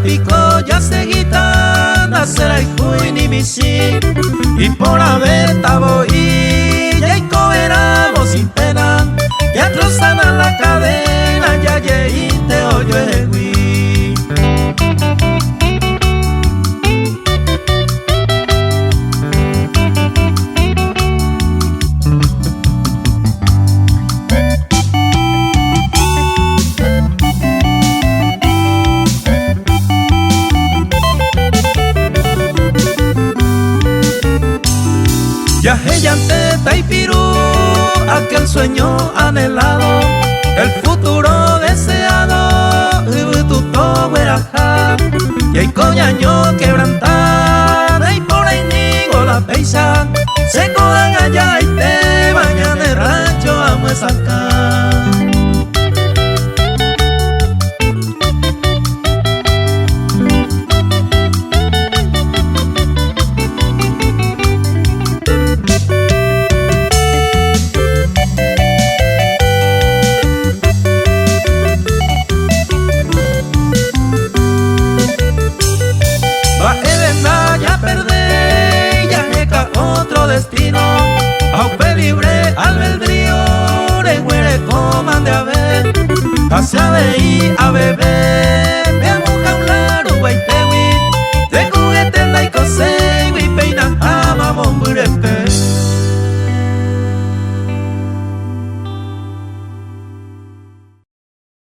pico ya se gitana será y fui ni misi y por haber tabo y ya coberamos sin pena ya trozan a la cadena ya te oyo egui. Viaje ante Taipirú, aquel sueño anhelado, el futuro deseado, tuto hueraja, y hay coñaño quebrantada, y por ahí nigo la peisa, se codan allá y te bañan el rancho a muesaca. Ya perdé, ya jeca otro destino, aupe libre albedrío, de huere coman de haber, hacia de ir a beber.